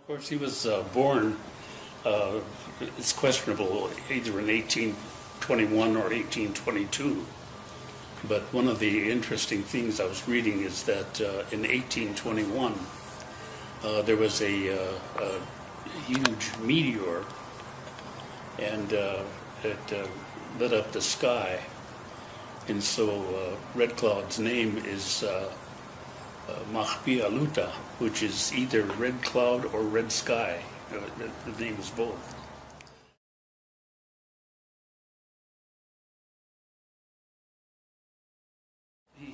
course, he was born, it's questionable, either in 1821 or 1822. But one of the interesting things I was reading is that in 1821, there was a huge meteor, and it lit up the sky. And so Red Cloud's name is Mahpialuta, which is either red cloud or red sky. The name is both.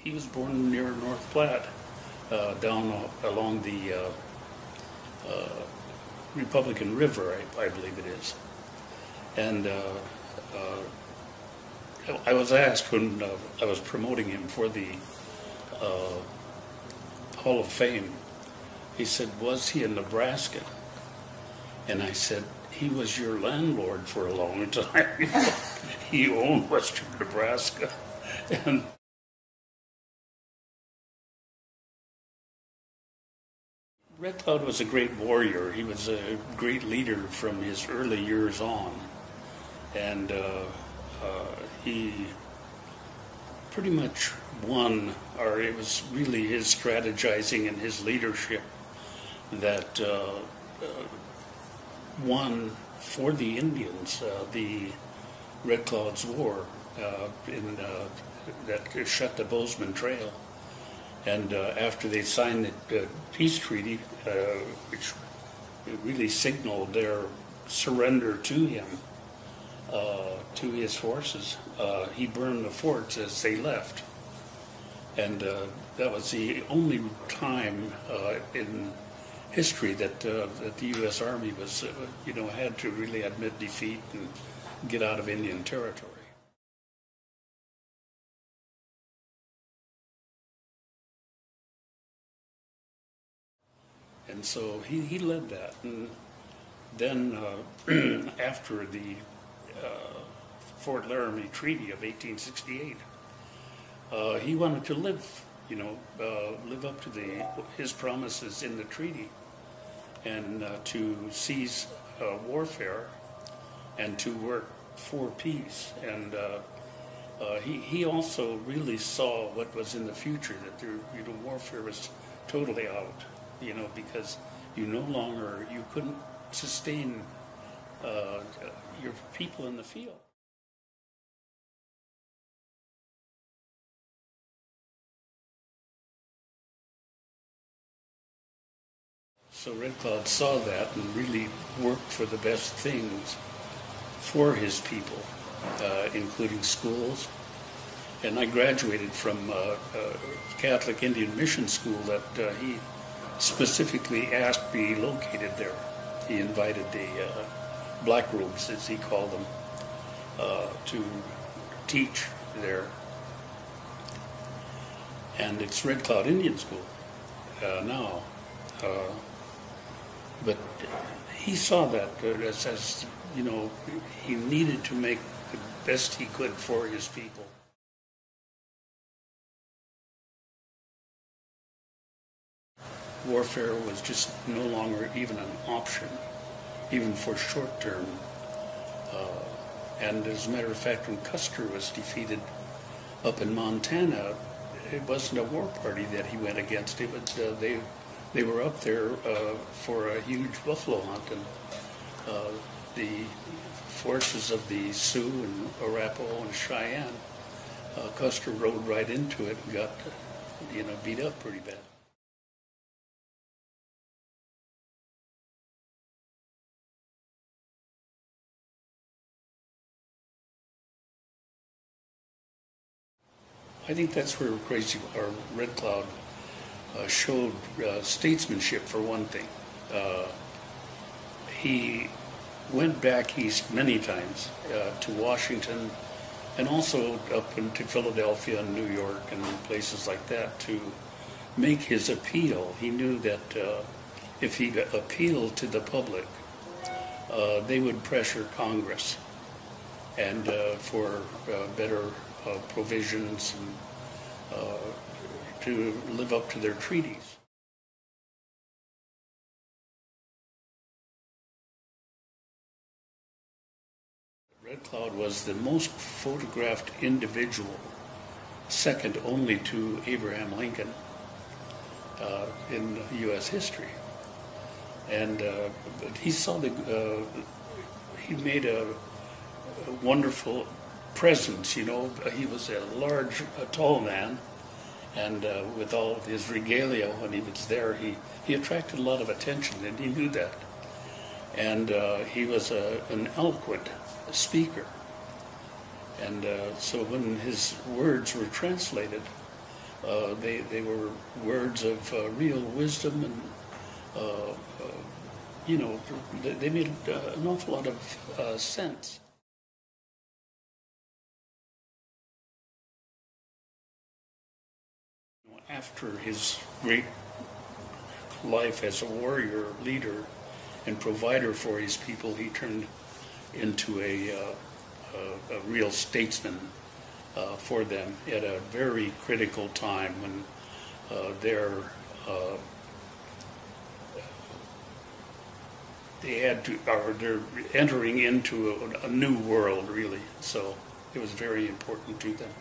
He was born near North Platte, down along the Republican River, I believe it is. And I was asked when I was promoting him for the Hall of Fame, he said, was he a Nebraskan? And I said, he was your landlord for a long time. He owned western Nebraska. And Red Cloud was a great warrior. He was a great leader from his early years on. And he pretty much won, or it was really his strategizing and his leadership that won for the Indians the Red Cloud's War that shut the Bozeman Trail. And after they signed the peace treaty, which really signaled their surrender to him, to his forces, he burned the forts as they left. And that was the only time in history that the U.S. Army was, had to really admit defeat and get out of Indian territory. And so he led that. And then after the Fort Laramie Treaty of 1868, he wanted to live up to his promises in the treaty, and to cease warfare and to work for peace. And he also really saw what was in the future, that warfare was totally out, because you couldn't sustain your people in the field. So Red Cloud saw that and really worked for the best things for his people, including schools. And I graduated from Catholic Indian Mission School that he specifically asked be located there. He invited the Black Robes, as he called them, to teach there. And it's Red Cloud Indian School now. But he saw that as he needed to make the best he could for his people. Warfare was just no longer even an option, even for short term. And as a matter of fact, when Custer was defeated up in Montana, it wasn't a war party that he went against. It was they were up there for a huge buffalo hunt, and the forces of the Sioux and Arapaho and Cheyenne, Custer rode right into it and got beat up pretty bad. I think that's where Red Cloud showed statesmanship, for one thing. He went back east many times to Washington, and also up into Philadelphia and New York and places like that to make his appeal. He knew that if he appealed to the public, they would pressure Congress and for better provisions and to live up to their treaties. Red Cloud was the most photographed individual, second only to Abraham Lincoln in U.S. history. And he saw he made a wonderful presence, you know. He was a large, tall man, and with all of his regalia when he was there, he attracted a lot of attention, and he knew that. And he was an eloquent speaker. And so when his words were translated, they were words of real wisdom, and you know, they made an awful lot of sense. After his great life as a warrior, leader, and provider for his people, he turned into a real statesman for them at a very critical time when they're entering into a new world, really. So it was very important to them.